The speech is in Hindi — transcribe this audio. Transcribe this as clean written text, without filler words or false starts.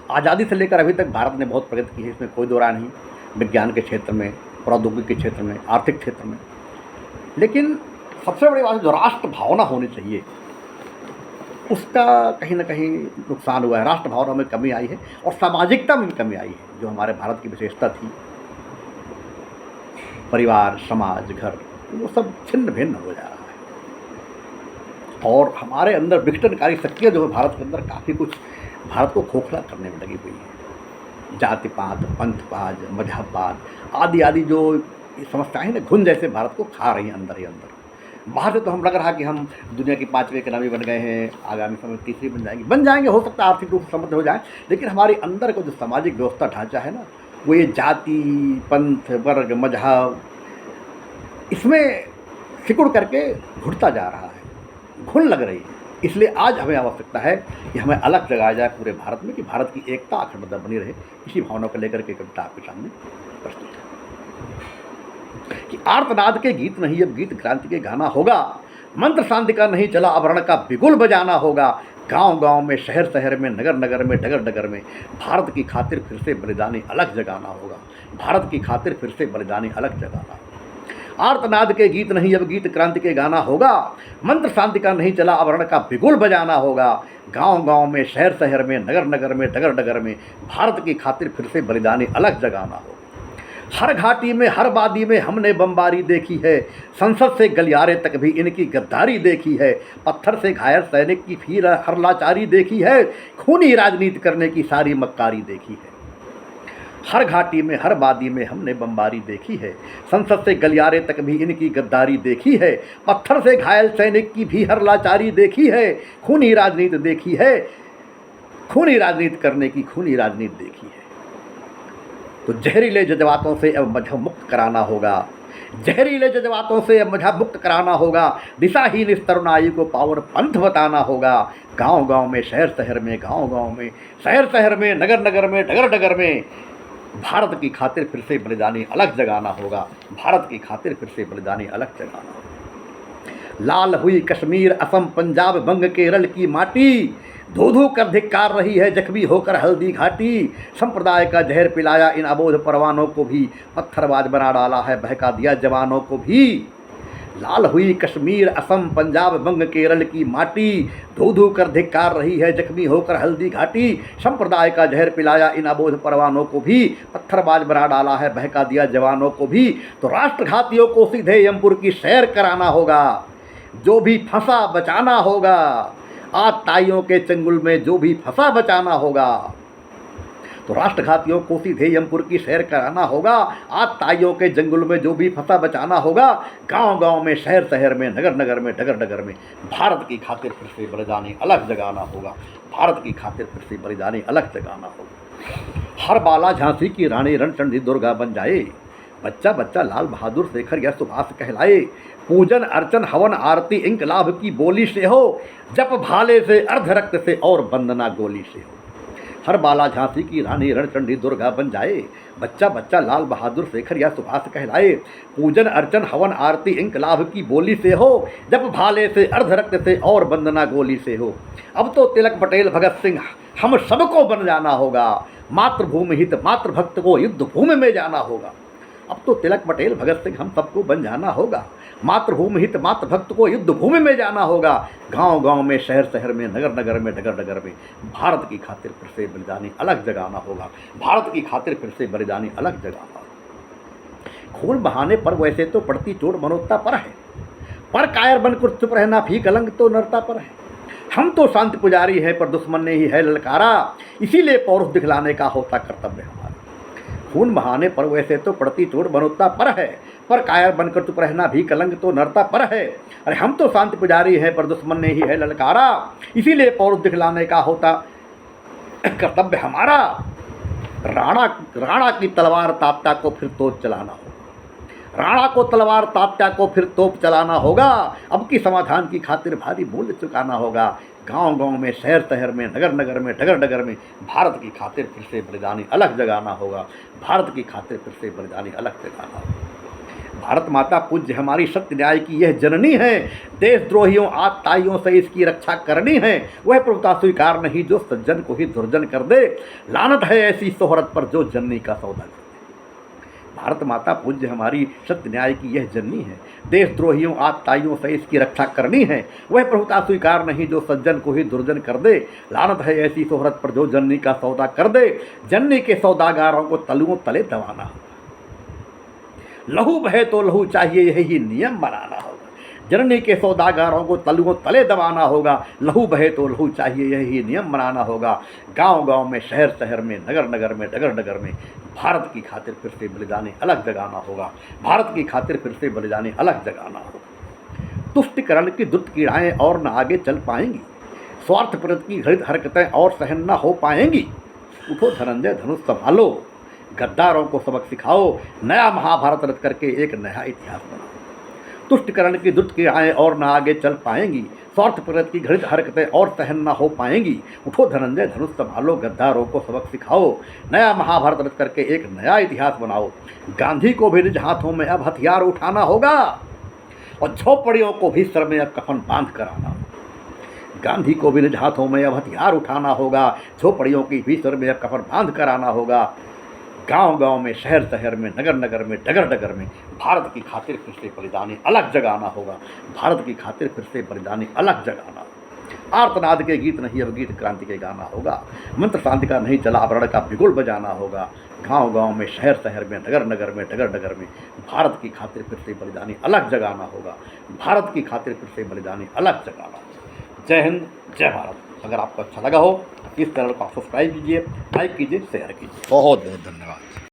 आज़ादी से लेकर अभी तक भारत ने बहुत प्रगति की है, इसमें कोई दो राय नहीं। विज्ञान के क्षेत्र में, प्रौद्योगिकी के क्षेत्र में, आर्थिक क्षेत्र में। लेकिन सबसे बड़ी बात जो राष्ट्र भावना होनी चाहिए, उसका कहीं ना कहीं नुकसान हुआ है। राष्ट्र भावना में कमी आई है और सामाजिकता में भी कमी आई है, जो हमारे भारत की विशेषता थी। परिवार, समाज, घर, वो सब छिन्न भिन्न हो जा रहा है और हमारे अंदर विघटनकारी शक्तियाँ जो है भारत के अंदर काफ़ी कुछ भारत को खोखला करने में लगी हुई है। जातिवाद, पंथवाद, मजहबवाद आदि आदि जो समस्याएं ना घुन जैसे भारत को खा रही हैं अंदर ही अंदर। बाहर से तो हम लग रहा कि हम दुनिया की 5वें इकनॉमी बन गए हैं, आगामी समय 3री बन जाएंगे, हो सकता है आर्थिक रूप से समृद्ध हो जाए। लेकिन हमारे अंदर का जो सामाजिक व्यवस्था ढांचा है ना, वो ये जाति, पंथ, वर्ग, मजहब, इसमें सिकुड़ करके घुटता जा रहा है, घुन लग रही है। इसलिए आज हमें आवश्यकता है कि हमें अलग जगाया जाए पूरे भारत में, कि भारत की एकता अखंडता बनी रहे। इसी भावना को लेकर के कविता आपके सामने प्रस्तुत है कि आर्तनाद के गीत नहीं अब गीत क्रांति के गाना होगा, मंत्र शांति का नहीं चला अब रण का बिगुल बजाना होगा। गांव गांव में, शहर शहर में, नगर नगर में, डगर डगर में भारत की खातिर फिर से बलिदानी अलग जगाना होगा। भारत की खातिर फिर से बलिदानी अलग जगाना होगा। आर्तनाद के गीत नहीं अब गीत क्रांति के गाना होगा, मंत्र शांति का नहीं चला अब रण का बिगुल बजाना होगा। गांव गांव में, शहर शहर में, नगर नगर में, डगर डगर में भारत की खातिर फिर से बलिदानी अलग जगाना होगा। हर घाटी में, हर वादी में हमने बमबारी देखी है, संसद से गलियारे तक भी इनकी गद्दारी देखी है। पत्थर से घायल सैनिक की फिर हर लाचारी देखी है, खूनी राजनीति करने की सारी मक्कारी देखी है। हर घाटी में, हर वादी में हमने बमबारी देखी है, संसद से गलियारे तक भी इनकी गद्दारी देखी है। पत्थर से घायल सैनिक की भी हर लाचारी देखी है, खूनी राजनीति देखी है, खूनी राजनीति करने की खूनी राजनीति देखी है। तो जहरीले जज्बातों से अब मजहब मुक्त कराना होगा, जहरीले जज्बातों से अब मजहब मुक्त कराना होगा। दिशाहीन इस तरुणाई को पावन पंथ बताना होगा। गांव गांव में, शहर शहर में, गांव गांव में, शहर शहर में, नगर नगर में, डगर डगर में भारत की खातिर फिर से बलिदानी अलग जगाना होगा। भारत की खातिर फिर से बलिदानी अलग जगाना होगा। लाल हुई कश्मीर, असम, पंजाब, बंग, केरल की माटी धो धो कर धिक्कार रही है, जख्मी होकर हल्दी घाटी। संप्रदाय का जहर पिलाया इन अबोध परवानों को भी, पत्थरबाज बना डाला है, बहका दिया जवानों को भी। लाल हुई कश्मीर, असम, पंजाब, बंग, केरल की माटी धो धो कर धिक्कार रही है, जख्मी होकर हल्दी घाटी। संप्रदाय का जहर पिलाया इन अबोध परवानों को भी, पत्थरबाज बना डाला है, बहका दिया जवानों को भी। तो राष्ट्रघातियों को सीधे यमपुर की सैर कराना होगा, जो भी फंसा बचाना होगा। आतताइयों के चंगुल में जो भी फंसा बचाना होगा। तो राष्ट्रघातियों को सीधे यमपुर की सैर कराना होगा, आतताइयों के जंगल में जो भी फंसा बचाना होगा। गांव गांव में, शहर शहर में, नगर नगर में, डगर डगर में भारत की खातिर फिर से बलिदानी अलग जगाना होगा। भारत की खातिर फिर से बलिदानी अलग जगाना होगा। हर बाला झांसी की रानी रणचंडी दुर्गा बन जाए, बच्चा बच्चा लाल बहादुर शेखर या सुभाष कहलाए। पूजन अर्चन हवन आरती इंकलाब की बोली से हो, जप भाले से अर्ध रक्त से और वंदना गोली से हो। हर बाला झांसी की रानी रणचंडी दुर्गा बन जाए, बच्चा बच्चा लाल बहादुर शेखर या सुभाष कहलाए। पूजन अर्चन हवन आरती इंकलाब की बोली से हो, जप भाले से अर्ध रक्त से और वंदना गोली से हो। अब तो तिलक पटेल भगत सिंह हम सबको बन जाना होगा, मातृभूमि हित मातृभक्त को युद्ध भूमि में जाना होगा। अब तो तिलक पटेल भगत सिंह हम सबको बन जाना होगा, मातृभूमि हित मातृभक्त को युद्ध भूमि में जाना होगा। गांव गांव में, शहर शहर में, नगर नगर में, डगर डगर में भारत की खातिर फिर से बलिदानी अलग जगाना होगा। भारत की खातिर फिर से बलिदानी अलग जगाना होगा। खून बहाने पर वैसे तो पड़ती चोट मनोता पर है, पर कायर बनकर चुप रहना भी कलंक तो नरता पर है। हम तो शांति पुजारी है पर दुश्मन ने ही है ललकारा, इसीलिए पौरुष दिखलाने का होता कर्तव्य हमारा। खून बहाने पर वैसे तो पड़ती चोट बनोता पर है, पर कायर बनकर चुप रहना भी कलंक तो नरता पर है। अरे हम तो शांति पुजारी हैं पर दुश्मन ने ही है ललकारा, इसीलिए पौरुष दिखलाने का होता कर्तव्य हमारा। राणा की तलवार तात्या को फिर तोप चलाना होगा, राणा को तलवार तात्या को फिर तोप चलाना होगा। अब की समाधान की खातिर भारी मूल्य चुकाना होगा। गांव गांव में, शहर शहर में, नगर नगर में, डगर डगर में भारत की खातिर फिर से बलिदानी अलग जगाना होगा। भारत की खातिर फिर से बलिदानी अलग जगाना होगा। भारत माता पूज्य हमारी सत्य न्याय की यह जननी है, देशद्रोहियों आतताइयों से इसकी रक्षा करनी है। वह प्रभुता स्वीकार नहीं जो सज्जन को ही दुर्जन कर दे, लानत है ऐसी शोहरत पर जो जननी का सौदा कर दे। भारत माता पूज्य हमारी सत्य न्याय की यह जननी है, देशद्रोहियों आतताइयों से इसकी रक्षा करनी है। वह प्रभुता स्वीकार नहीं जो सज्जन को ही दुर्जन कर दे, लानत है ऐसी शोहरत पर जो जननी का सौदा कर दे। जननी के सौदागारों को तलुओं तले दबाना होगा, लहू बहे तो लहू चाहिए यही नियम बनाना होगा। जननी के सौदागारों को तलुओं तले दबाना होगा, लहू बहे तो लहू चाहिए यही नियम बनाना होगा। गांव गांव में, शहर शहर में, नगर नगर में, डगर डगर में भारत की खातिर फिर से बलिदानी अलग जगाना होगा। भारत की खातिर फिर से बलिदानी अलग जगाना होगा। तुष्टिकरण की दुष्ट कीड़ाएँ और न आगे चल पाएंगी, स्वार्थप्रद की घृत हरकतें और सहन न हो पाएंगी। उठो धनंजय धनुष संभालो, गद्दारों को सबक सिखाओ, नया महाभारत रच करके एक नया इतिहास बनाओ। तुष्टिकरण की दुष्ट कीड़ाएँ और न आगे चल पाएंगी, स्वार्थप्रद की घृत हरकतें और सहन न हो पाएंगी। उठो धनंजय धनुष संभालो, गद्दारों को सबक सिखाओ, नया महाभारत रच करके एक नया इतिहास बनाओ। गांधी को भी निज हाथों में अब हथियार उठाना होगा और झोपड़ियों को भी सर में अब कफन बांध कर आना होगा। गांधी को भी निज हाथों में अब हथियार उठाना होगा, झोपड़ियों की भी सर में अब कफन बांध कर आना होगा। गांव गांव में, शहर शहर में, नगर नगर में, डगर डगर में भारत की खातिर फिर से बलिदानी अलग जगाना होगा। भारत की खातिर फिर से बलिदानी अलग जगाना होगा। आर्तनाद के गीत नहीं अब गीत क्रांति के गाना होगा। मंत्र शांति का नहीं चला अब रण का बिगुल बजाना होगा। गांव गांव में, शहर शहर में, नगर नगर में, डगर डगर में भारत की खातिर फिर से बलिदानी अलग जगाना होगा। भारत की खातिर फिर से बलिदानी अलग जगाना होगा। जय हिंद, जय भारत। अगर आपको अच्छा लगा हो इस चैनल को आप सब्सक्राइब कीजिए, लाइक कीजिए, शेयर कीजिए। बहुत बहुत धन्यवाद।